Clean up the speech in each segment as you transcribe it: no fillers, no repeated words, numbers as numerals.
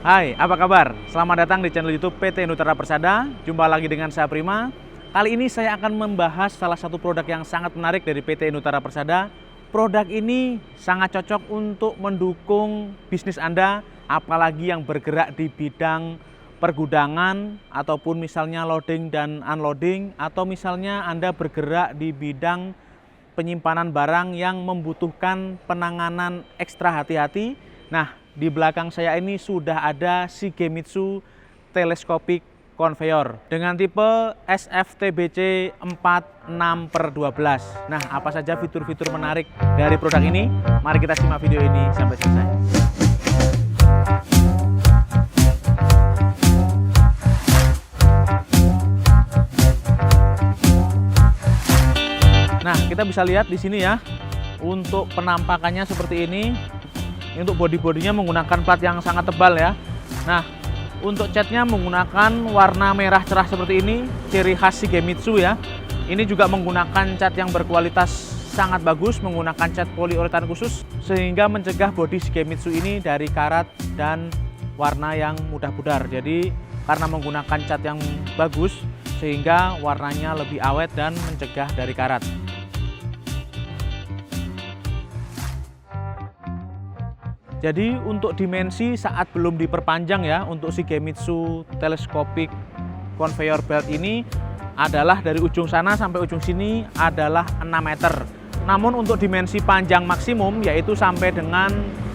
Hai, apa kabar? Selamat datang di channel YouTube PT Nutrara Persada. Jumpa lagi dengan saya Prima. Kali ini saya akan membahas salah satu produk yang sangat menarik dari PT Nutrara Persada. Produk ini sangat cocok untuk mendukung bisnis Anda, apalagi yang bergerak di bidang pergudangan, ataupun misalnya loading dan unloading, atau misalnya Anda bergerak di bidang penyimpanan barang yang membutuhkan penanganan ekstra hati-hati. Nah, di belakang saya ini sudah ada Shigemitsu Telescopic Conveyor dengan tipe SFTBC 46/12. Nah, apa saja fitur-fitur menarik dari produk ini? Mari kita simak video ini sampai selesai. Nah, kita bisa lihat di sini ya, untuk penampakannya seperti ini. Untuk bodi-bodinya menggunakan plat yang sangat tebal ya. Nah, untuk catnya menggunakan warna merah cerah seperti ini, ciri khas Shigemitsu ya. Ini juga menggunakan cat yang berkualitas sangat bagus, menggunakan cat poliuretan khusus sehingga mencegah bodi Shigemitsu ini dari karat dan warna yang mudah pudar. Jadi karena menggunakan cat yang bagus sehingga warnanya lebih awet dan mencegah dari karat. Jadi untuk dimensi saat belum diperpanjang ya, untuk Shigemitsu Telescopic Conveyor Belt ini adalah dari ujung sana sampai ujung sini adalah 6 meter. Namun untuk dimensi panjang maksimum yaitu sampai dengan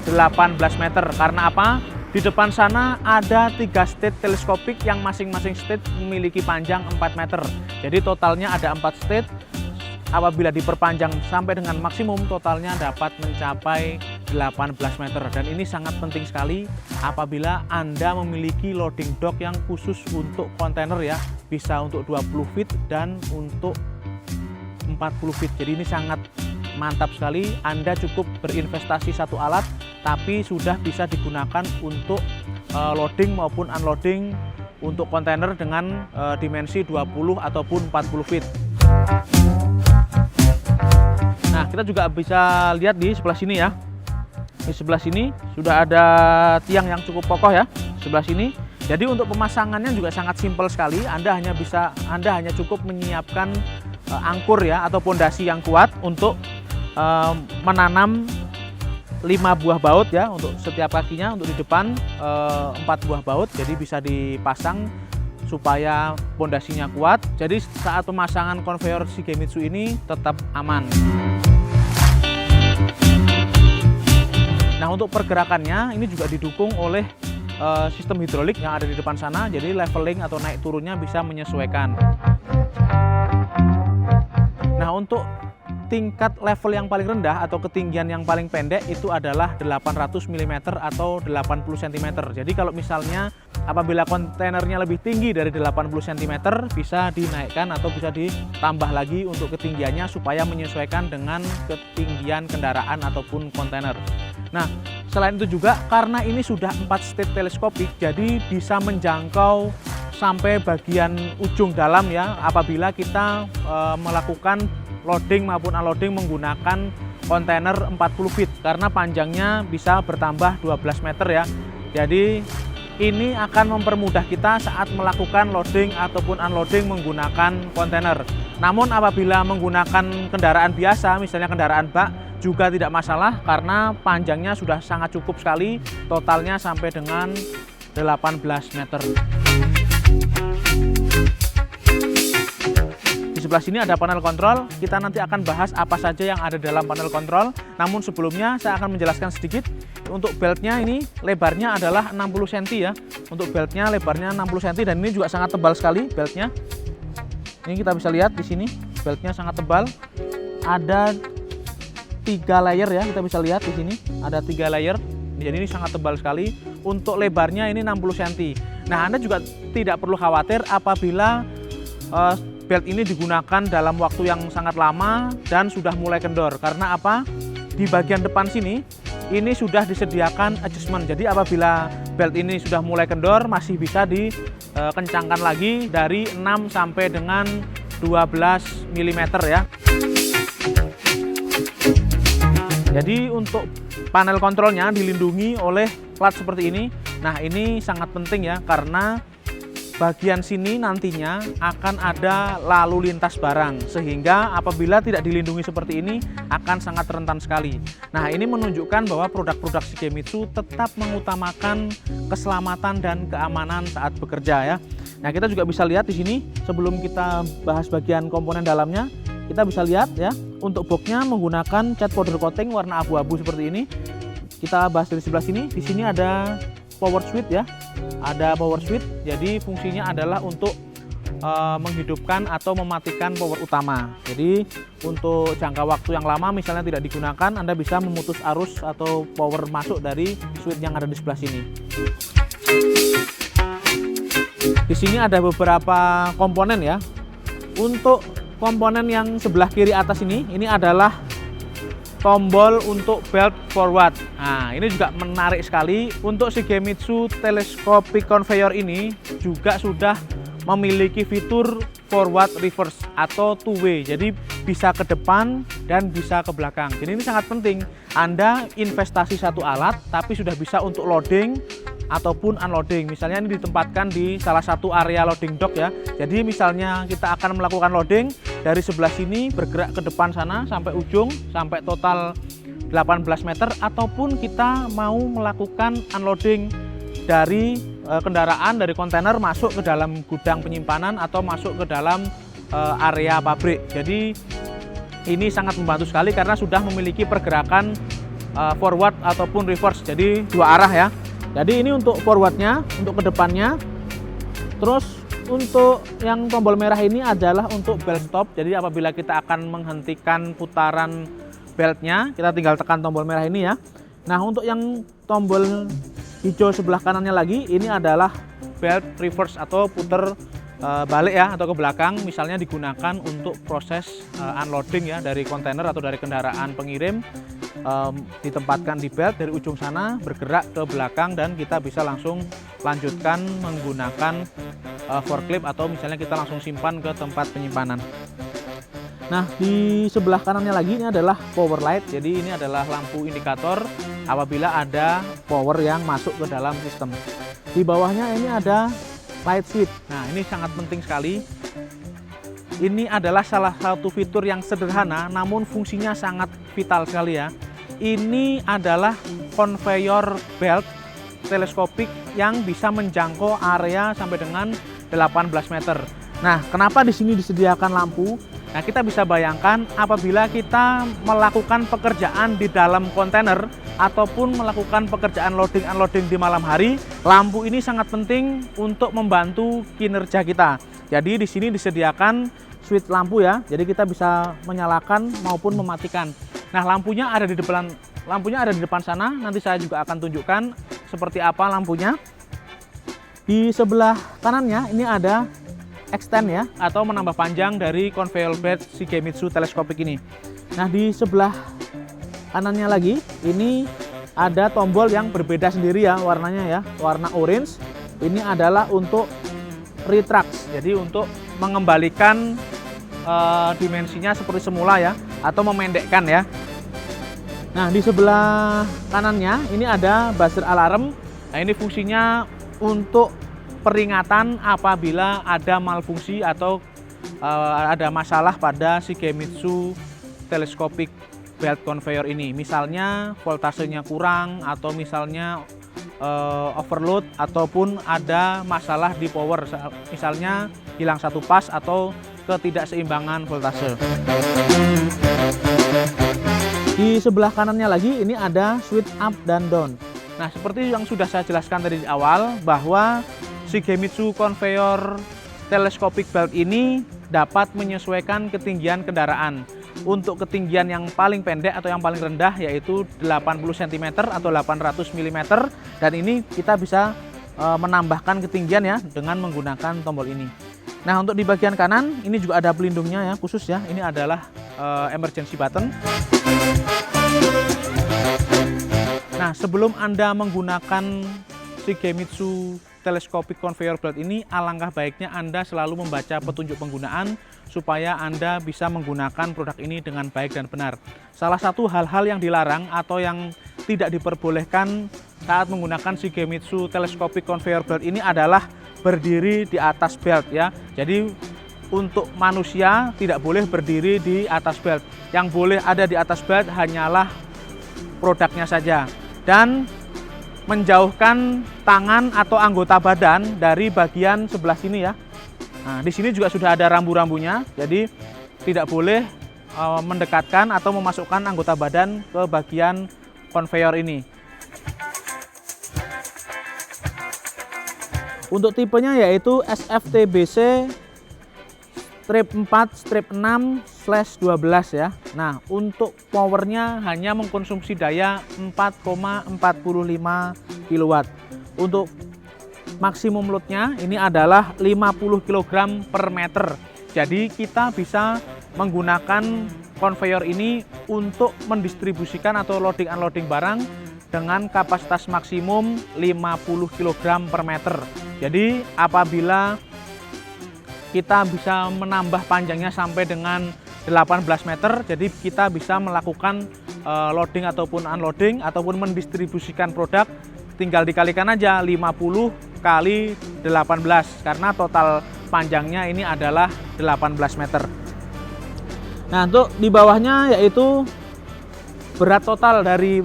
18 meter. Karena apa? Di depan sana ada 3 stage teleskopik yang masing-masing stage memiliki panjang 4 meter. Jadi totalnya ada 4 stage. Apabila diperpanjang sampai dengan maksimum, totalnya dapat mencapai 18 meter. Dan ini sangat penting sekali apabila Anda memiliki loading dock yang khusus untuk kontainer ya. Bisa untuk 20 feet dan untuk 40 feet. Jadi ini sangat mantap sekali. Anda cukup berinvestasi satu alat, tapi sudah bisa digunakan untuk loading maupun unloading untuk kontainer dengan dimensi 20 ataupun 40 feet. Nah, kita juga bisa lihat di sebelah sini ya. Di sebelah sini sudah ada tiang yang cukup kokoh ya. Sebelah sini. Jadi untuk pemasangannya juga sangat simpel sekali. Anda hanya cukup menyiapkan angkur ya atau pondasi yang kuat untuk menanam 5 buah baut ya untuk setiap kakinya. Untuk di depan 4 buah baut. Jadi bisa dipasang supaya pondasinya kuat. Jadi saat pemasangan konveyor Shigemitsu ini tetap aman. Nah, untuk pergerakannya ini juga didukung oleh sistem hidrolik yang ada di depan sana. Jadi leveling atau naik turunnya bisa menyesuaikan. Nah, untuk tingkat level yang paling rendah atau ketinggian yang paling pendek itu adalah 800 mm atau 80 cm. Jadi kalau misalnya apabila kontainernya lebih tinggi dari 80 cm bisa dinaikkan atau bisa ditambah lagi untuk ketinggiannya supaya menyesuaikan dengan ketinggian kendaraan ataupun kontainer. Nah, selain itu juga karena ini sudah 4 stage teleskopik, jadi bisa menjangkau sampai bagian ujung dalam ya apabila kita melakukan loading maupun unloading menggunakan kontainer 40 feet karena panjangnya bisa bertambah 12 meter ya. Jadi ini akan mempermudah kita saat melakukan loading ataupun unloading menggunakan kontainer. Namun apabila menggunakan kendaraan biasa, misalnya kendaraan bak, juga tidak masalah karena panjangnya sudah sangat cukup sekali, totalnya sampai dengan 18 meter. Di sebelah sini ada panel kontrol. Kita nanti akan bahas apa saja yang ada dalam panel kontrol. Namun sebelumnya saya akan menjelaskan sedikit. Untuk beltnya ini lebarnya adalah 60 cm ya. Untuk beltnya lebarnya 60 cm dan ini juga sangat tebal sekali beltnya. Ini kita bisa lihat di sini beltnya sangat tebal. Ada 3 layer ya, kita bisa lihat di sini ada 3 layer. Jadi ini sangat tebal sekali. Untuk lebarnya ini 60 cm. Nah, Anda juga tidak perlu khawatir apabila belt ini digunakan dalam waktu yang sangat lama dan sudah mulai kendor. Karena apa? Di bagian depan sini ini sudah disediakan adjustment. Jadi apabila belt ini sudah mulai kendor masih bisa dikencangkan lagi dari 6 sampai dengan 12 mm ya. Jadi untuk panel kontrolnya dilindungi oleh plat seperti ini. Nah, ini sangat penting ya, karena bagian sini nantinya akan ada lalu lintas barang, sehingga apabila tidak dilindungi seperti ini akan sangat rentan sekali. Nah, ini menunjukkan bahwa produk-produk Shigemitsu tetap mengutamakan keselamatan dan keamanan saat bekerja ya. Nah, kita juga bisa lihat di sini, sebelum kita bahas bagian komponen dalamnya, kita bisa lihat ya, untuk boxnya menggunakan cat powder coating warna abu-abu seperti ini. Kita bahas dari sebelah sini. Di sini ada power switch ya, ada power switch. Jadi fungsinya adalah untuk menghidupkan atau mematikan power utama. Jadi untuk jangka waktu yang lama misalnya tidak digunakan, Anda bisa memutus arus atau power masuk dari switch yang ada di sebelah sini. Di sini ada beberapa komponen ya. Untuk komponen yang sebelah kiri atas ini adalah tombol untuk belt forward. Nah, ini juga menarik sekali. Untuk Shigemitsu Telescopic Conveyor ini juga sudah memiliki fitur forward reverse atau two way. Jadi bisa ke depan dan bisa ke belakang. Jadi ini sangat penting. Anda investasi satu alat tapi sudah bisa untuk loading ataupun unloading. Misalnya ini ditempatkan di salah satu area loading dock ya. Jadi misalnya kita akan melakukan loading dari sebelah sini bergerak ke depan sana sampai ujung, sampai total 18 meter, ataupun kita mau melakukan unloading dari kendaraan, dari kontainer masuk ke dalam gudang penyimpanan atau masuk ke dalam area pabrik. Jadi ini sangat membantu sekali karena sudah memiliki pergerakan forward ataupun reverse, jadi dua arah ya. Jadi ini untuk forwardnya, untuk ke depannya. Terus untuk yang tombol merah ini adalah untuk belt stop. Jadi apabila kita akan menghentikan putaran beltnya, kita tinggal tekan tombol merah ini ya. Nah, untuk yang tombol hijau sebelah kanannya lagi, ini adalah belt reverse atau puter balik ya, atau ke belakang. Misalnya digunakan untuk proses unloading ya, dari kontainer atau dari kendaraan pengirim. Ditempatkan di belt dari ujung sana, bergerak ke belakang, dan kita bisa langsung lanjutkan menggunakan forklift atau misalnya kita langsung simpan ke tempat penyimpanan. Nah, di sebelah kanannya lagi ini adalah power light. Jadi ini adalah lampu indikator apabila ada power yang masuk ke dalam sistem. Di bawahnya ini ada light switch. Nah, ini sangat penting sekali. Ini adalah salah satu fitur yang sederhana namun fungsinya sangat vital sekali ya. Ini adalah conveyor belt teleskopik yang bisa menjangkau area sampai dengan 18 meter. Nah, kenapa di sini disediakan lampu? Nah, kita bisa bayangkan apabila kita melakukan pekerjaan di dalam kontainer ataupun melakukan pekerjaan loading unloading di malam hari, lampu ini sangat penting untuk membantu kinerja kita. Jadi di sini disediakan switch lampu ya. Jadi kita bisa menyalakan maupun mematikan. Nah, lampunya ada di depan sana. Nanti saya juga akan tunjukkan seperti apa lampunya. Di sebelah kanannya ini ada extend ya, atau menambah panjang dari conveyor belt Shigemitsu Telescopic ini. Nah, di sebelah kanannya lagi ini ada tombol yang berbeda sendiri ya warnanya ya, warna orange. Ini adalah untuk retract, jadi untuk mengembalikan dimensinya seperti semula ya, atau memendekkan ya. Nah, di sebelah kanannya ini ada buzzer alarm. Nah, ini fungsinya untuk peringatan apabila ada malfungsi atau ada masalah pada Shigemitsu Telescopic Belt Conveyor ini. Misalnya voltasenya kurang, atau misalnya overload, ataupun ada masalah di power, misalnya hilang satu pas atau ketidakseimbangan voltase. Di sebelah kanannya lagi ini ada switch up dan down. Nah, seperti yang sudah saya jelaskan tadi di awal, bahwa Shigemitsu Conveyor Telescopic Belt ini dapat menyesuaikan ketinggian kendaraan. Untuk ketinggian yang paling pendek atau yang paling rendah yaitu 80 cm atau 800 mm, dan ini kita bisa menambahkan ketinggian ya dengan menggunakan tombol ini. Nah, untuk di bagian kanan ini juga ada pelindungnya ya, khusus ya. Ini adalah emergency button. Nah, sebelum Anda menggunakan Shigemitsu Telescopic Conveyor Belt ini, alangkah baiknya Anda selalu membaca petunjuk penggunaan supaya Anda bisa menggunakan produk ini dengan baik dan benar. Salah satu hal-hal yang dilarang atau yang tidak diperbolehkan saat menggunakan Shigemitsu Telescopic Conveyor Belt ini adalah berdiri di atas belt ya. Jadi untuk manusia tidak boleh berdiri di atas belt. Yang boleh ada di atas belt hanyalah produknya saja. Dan menjauhkan tangan atau anggota badan dari bagian sebelah sini ya. Nah, di sini juga sudah ada rambu-rambunya. Jadi tidak boleh mendekatkan atau memasukkan anggota badan ke bagian konveyor ini. Untuk tipenya yaitu SFTBC strip 4 strip 6/12 ya. Nah, untuk powernya hanya mengkonsumsi daya 4,45 kW. Untuk maksimum loadnya ini adalah 50 kg per meter. Jadi kita bisa menggunakan konveyor ini untuk mendistribusikan atau loading unloading barang dengan kapasitas maksimum 50 kg per meter. Jadi apabila kita bisa menambah panjangnya sampai dengan 18 meter, jadi kita bisa melakukan loading ataupun unloading ataupun mendistribusikan produk, tinggal dikalikan aja 50 kali 18 karena total panjangnya ini adalah 18 meter. Nah, untuk di bawahnya yaitu berat total dari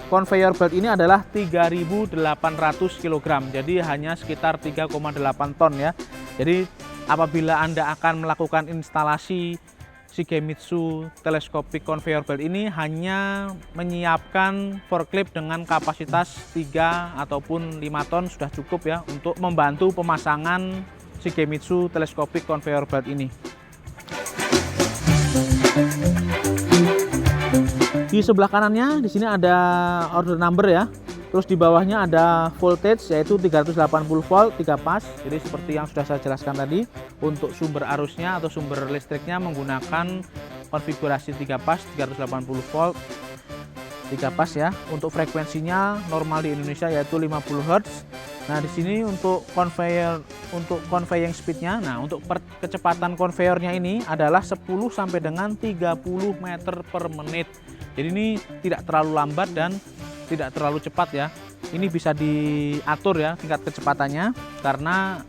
conveyor belt ini adalah 3.800 kg. Jadi hanya sekitar 3,8 ton ya. Jadi apabila Anda akan melakukan instalasi Shigemitsu Telescopic Conveyor Belt ini hanya menyiapkan forklift dengan kapasitas 3 ataupun 5 ton sudah cukup ya untuk membantu pemasangan Shigemitsu Telescopic Conveyor Belt ini. Di sebelah kanannya di sini ada order number ya. Terus di bawahnya ada voltage yaitu 380 volt 3 pas. Jadi seperti yang sudah saya jelaskan tadi, untuk sumber arusnya atau sumber listriknya menggunakan konfigurasi 3 pas 380 volt 3 pas ya. Untuk frekuensinya normal di Indonesia yaitu 50 Hz. Nah, di sini untuk conveying speednya, nah untuk kecepatan konveyornya ini adalah 10 sampai dengan 30 meter per menit. Jadi ini tidak terlalu lambat dan tidak terlalu cepat ya. Ini bisa diatur ya tingkat kecepatannya karena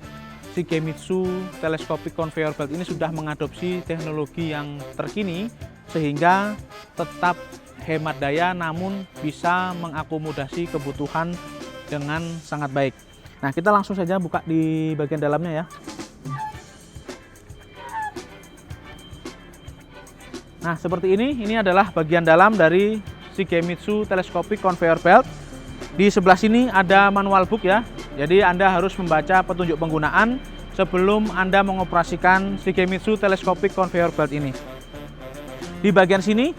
Shigemitsu Telescopic Conveyor Belt ini sudah mengadopsi teknologi yang terkini sehingga tetap hemat daya namun bisa mengakomodasi kebutuhan dengan sangat baik. Nah, kita langsung saja buka di bagian dalamnya ya. Nah, seperti ini adalah bagian dalam dari Shigemitsu Telescopic Conveyor Belt. Di sebelah sini ada manual book ya. Jadi Anda harus membaca petunjuk penggunaan sebelum Anda mengoperasikan Shigemitsu Telescopic Conveyor Belt ini. Di bagian sini,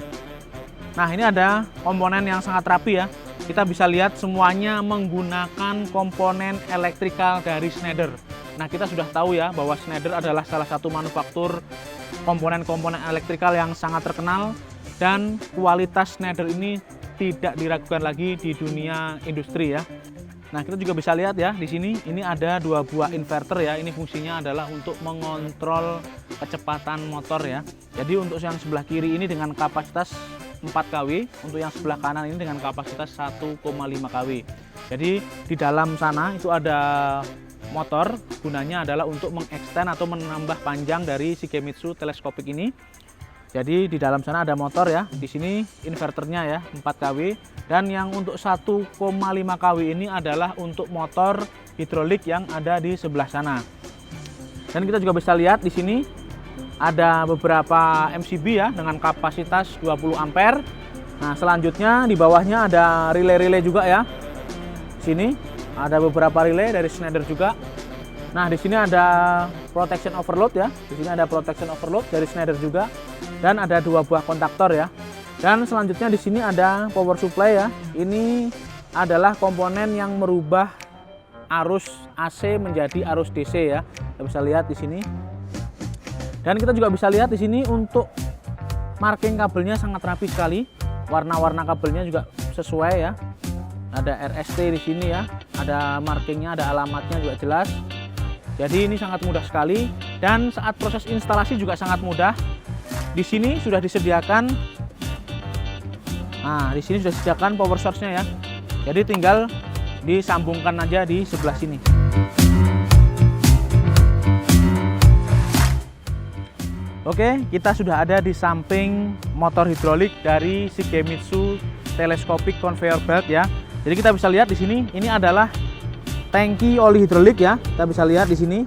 nah ini ada komponen yang sangat rapi ya. Kita bisa lihat semuanya menggunakan komponen elektrikal dari Schneider. Nah, kita sudah tahu ya bahwa Schneider adalah salah satu manufaktur komponen-komponen elektrikal yang sangat terkenal dan kualitas Schneider ini tidak diragukan lagi di dunia industri ya. Nah, kita juga bisa lihat ya di sini ini ada 2 buah inverter ya. Ini fungsinya adalah untuk mengontrol kecepatan motor ya. Jadi untuk yang sebelah kiri ini dengan kapasitas 4 kW, untuk yang sebelah kanan ini dengan kapasitas 1,5 kW. Jadi di dalam sana itu ada motor, gunanya adalah untuk mengextend atau menambah panjang dari Shigemitsu Telescopic ini. Jadi di dalam sana ada motor ya, di sini inverternya ya 4 kW, dan yang untuk 1,5 kW ini adalah untuk motor hidrolik yang ada di sebelah sana. Dan kita juga bisa lihat di sini ada beberapa MCB ya dengan kapasitas 20 ampere. Nah, selanjutnya di bawahnya ada relay-relay juga ya. Sini ada beberapa relay dari Schneider juga. Nah, di sini ada protection overload ya. Di sini ada protection overload dari Schneider juga. Dan ada 2 buah kontaktor ya. Dan selanjutnya di sini ada power supply ya. Ini adalah komponen yang merubah arus AC menjadi arus DC ya. Kita bisa lihat di sini. Dan kita juga bisa lihat di sini untuk marking kabelnya sangat rapi sekali. Warna-warna kabelnya juga sesuai ya. Ada RST di sini ya. Ada markingnya, ada alamatnya juga jelas. Jadi ini sangat mudah sekali dan saat proses instalasi juga sangat mudah. Di sini sudah disediakan Nah, di sini sudah disediakan power source-nya ya. Jadi tinggal disambungkan aja di sebelah sini. Oke, kita sudah ada di samping motor hidrolik dari Shigemitsu Telescopic Conveyor Belt ya. Jadi kita bisa lihat di sini, ini adalah tangki oli hidrolik ya. Kita bisa lihat di sini.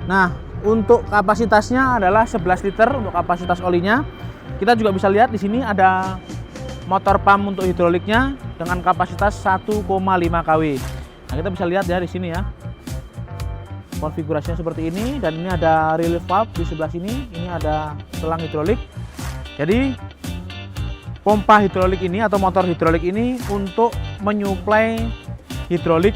Nah, untuk kapasitasnya adalah 11 liter untuk kapasitas olinya. Kita juga bisa lihat di sini ada motor pump untuk hidroliknya dengan kapasitas 1,5 kW. Nah, kita bisa lihat ya di sini ya. Konfigurasinya seperti ini, dan ini ada relief valve di sebelah sini. Ini ada selang hidrolik. Jadi pompa hidrolik ini atau motor hidrolik ini untuk menyuplai hidrolik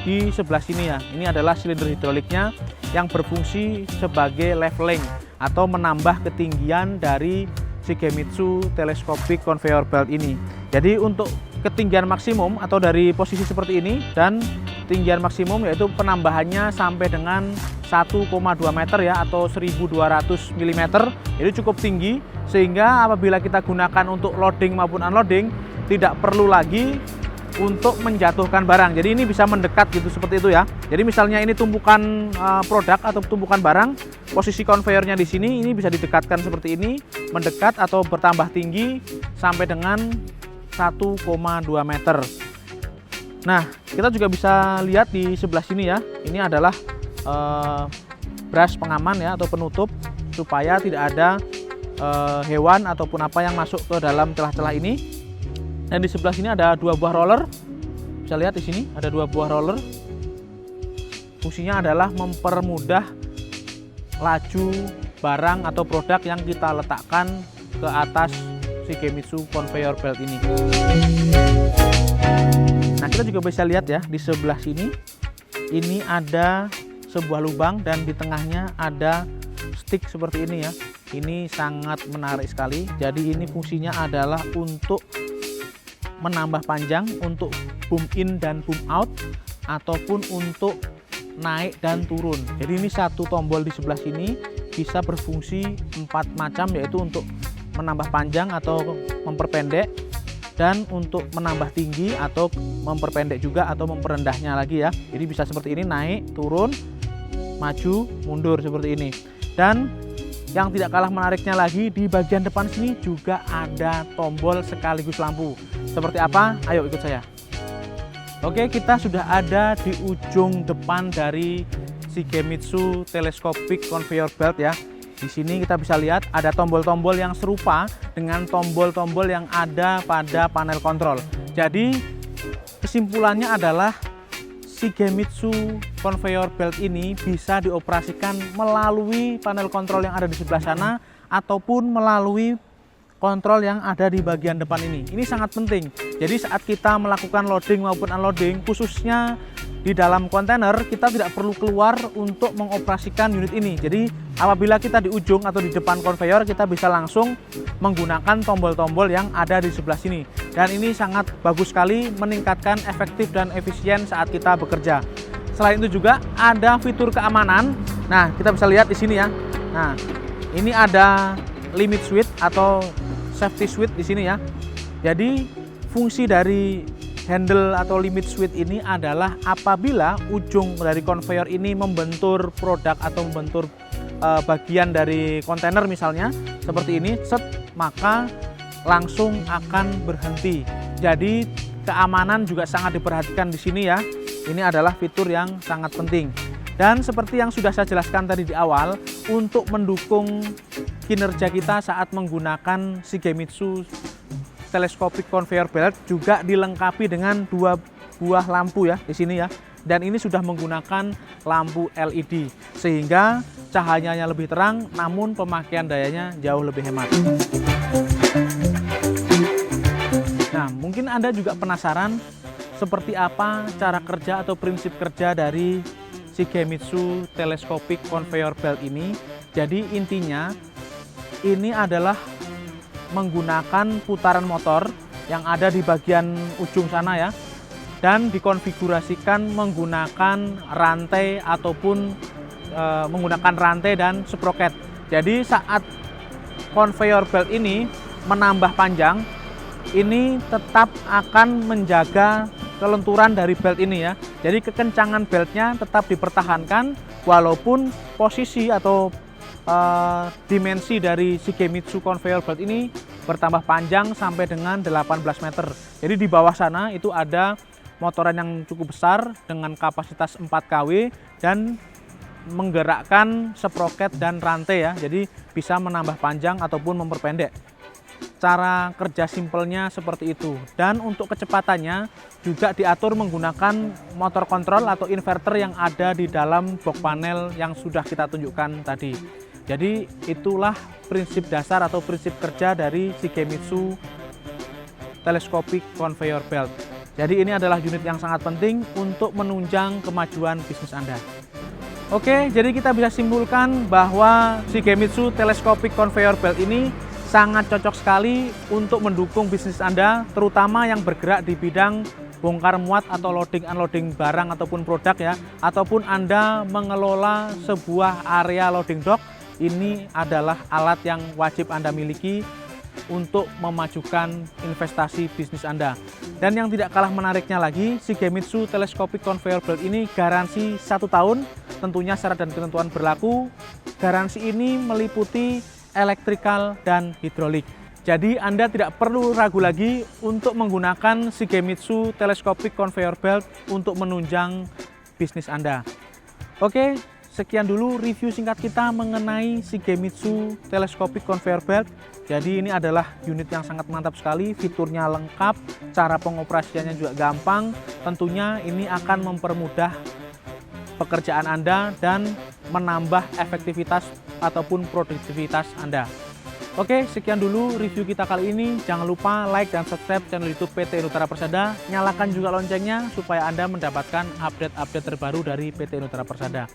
di sebelah sini ya. Ini adalah silinder hidroliknya yang berfungsi sebagai leveling atau menambah ketinggian dari Shigemitsu Telescopic Conveyor Belt ini. Jadi untuk ketinggian maksimum atau dari posisi seperti ini dan ketinggian maksimum yaitu penambahannya sampai dengan 1,2 meter ya atau 1200 mm. Itu cukup tinggi sehingga apabila kita gunakan untuk loading maupun unloading tidak perlu lagi untuk menjatuhkan barang. Jadi ini bisa mendekat gitu seperti itu ya. Jadi misalnya ini tumpukan produk atau tumpukan barang, posisi konveyornya di sini ini bisa didekatkan seperti ini, mendekat atau bertambah tinggi sampai dengan 1,2 meter. Nah, kita juga bisa lihat di sebelah sini ya. Ini adalah brush pengaman ya atau penutup supaya tidak ada hewan ataupun apa yang masuk ke dalam celah-celah ini. Dan di sebelah sini ada 2 buah roller. Bisa lihat di sini ada 2 buah roller. Fungsinya adalah mempermudah laju barang atau produk yang kita letakkan ke atas Shigemitsu Conveyor Belt ini. Nah, kita juga bisa lihat ya di sebelah sini ini ada sebuah lubang dan di tengahnya ada stick seperti ini ya. Ini sangat menarik sekali. Jadi ini fungsinya adalah untuk menambah panjang untuk boom in dan boom out ataupun untuk naik dan turun. Jadi ini satu tombol di sebelah sini bisa berfungsi 4 macam, yaitu untuk menambah panjang atau memperpendek, dan untuk menambah tinggi atau memperpendek juga atau memperendahnya lagi ya. Jadi bisa seperti ini, naik, turun, maju, mundur seperti ini. Dan yang tidak kalah menariknya lagi, di bagian depan sini juga ada tombol sekaligus lampu. Seperti apa? Ayo ikut saya. Oke, kita sudah ada di ujung depan dari Shigemitsu Telescopic Conveyor Belt ya. Di sini kita bisa lihat ada tombol-tombol yang serupa dengan tombol-tombol yang ada pada panel kontrol. Jadi kesimpulannya adalah Shigemitsu Conveyor Belt ini bisa dioperasikan melalui panel kontrol yang ada di sebelah sana ataupun melalui kontrol yang ada di bagian depan ini. Ini sangat penting. Jadi saat kita melakukan loading maupun unloading, khususnya di dalam kontainer, kita tidak perlu keluar untuk mengoperasikan unit ini. Jadi apabila kita di ujung atau di depan konveyor, kita bisa langsung menggunakan tombol-tombol yang ada di sebelah sini. Dan ini sangat bagus sekali, meningkatkan efektif dan efisien saat kita bekerja. Selain itu juga ada fitur keamanan. Nah, kita bisa lihat di sini ya. Nah, ini ada limit switch atau safety switch di sini ya. Jadi fungsi dari handle atau limit switch ini adalah apabila ujung dari konveyor ini membentur produk atau membentur bagian dari kontainer misalnya seperti ini, maka langsung akan berhenti. Jadi keamanan juga sangat diperhatikan di sini ya. Ini adalah fitur yang sangat penting. Dan seperti yang sudah saya jelaskan tadi di awal, untuk mendukung kinerja kita saat menggunakan Shigemitsu Telescopic Conveyor Belt juga dilengkapi dengan 2 buah lampu ya di sini ya. Dan ini sudah menggunakan lampu LED sehingga cahayanya lebih terang namun pemakaian dayanya jauh lebih hemat. Nah, mungkin Anda juga penasaran seperti apa cara kerja atau prinsip kerja dari Shigemitsu Telescopic Conveyor Belt ini. Jadi intinya ini adalah menggunakan putaran motor yang ada di bagian ujung sana ya, dan dikonfigurasikan menggunakan rantai ataupun menggunakan rantai dan sprocket. Jadi saat conveyor belt ini menambah panjang, ini tetap akan menjaga kelenturan dari belt ini ya. Jadi kekencangan beltnya tetap dipertahankan walaupun posisi atau dimensi dari Shigemitsu conveyor belt ini bertambah panjang sampai dengan 18 meter. Jadi di bawah sana itu ada motoran yang cukup besar dengan kapasitas 4 kW dan menggerakkan sprocket dan rantai ya. Jadi bisa menambah panjang ataupun memperpendek. Cara kerja simpelnya seperti itu. Dan untuk kecepatannya juga diatur menggunakan motor kontrol atau inverter yang ada di dalam box panel yang sudah kita tunjukkan tadi. Jadi itulah prinsip dasar atau prinsip kerja dari Shigemitsu Telescopic Conveyor Belt. Jadi ini adalah unit yang sangat penting untuk menunjang kemajuan bisnis Anda. Oke, jadi kita bisa simpulkan bahwa Shigemitsu Telescopic Conveyor Belt ini sangat cocok sekali untuk mendukung bisnis Anda, terutama yang bergerak di bidang bongkar muat atau loading unloading barang ataupun produk ya, ataupun Anda mengelola sebuah area loading dock. Ini adalah alat yang wajib Anda miliki untuk memajukan investasi bisnis Anda. Dan yang tidak kalah menariknya lagi, Shigemitsu Telescopic Conveyor Belt ini garansi 1 tahun, tentunya syarat dan ketentuan berlaku. Garansi ini meliputi elektrikal dan hidrolik. Jadi Anda tidak perlu ragu lagi untuk menggunakan Shigemitsu Telescopic Conveyor Belt untuk menunjang bisnis Anda. Oke, sekian dulu review singkat kita mengenai Shigemitsu Telescopic Conveyor Belt. Jadi ini adalah unit yang sangat mantap sekali, fiturnya lengkap, cara pengoperasiannya juga gampang. Tentunya ini akan mempermudah pekerjaan Anda dan menambah efektivitas ataupun produktivitas Anda. Oke, sekian dulu review kita kali ini. Jangan lupa like dan subscribe channel YouTube PT Inutara Persada. Nyalakan juga loncengnya supaya Anda mendapatkan update-update terbaru dari PT Inutara Persada.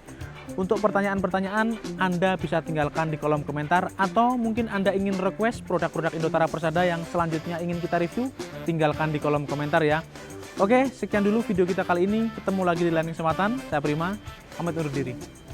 Untuk pertanyaan-pertanyaan Anda bisa tinggalkan di kolom komentar, atau mungkin Anda ingin request produk-produk Inutara Persada yang selanjutnya ingin kita review, tinggalkan di kolom komentar ya. Oke, sekian dulu video kita kali ini. Ketemu lagi di lain kesempatan. Saya Prima, pamit undur diri.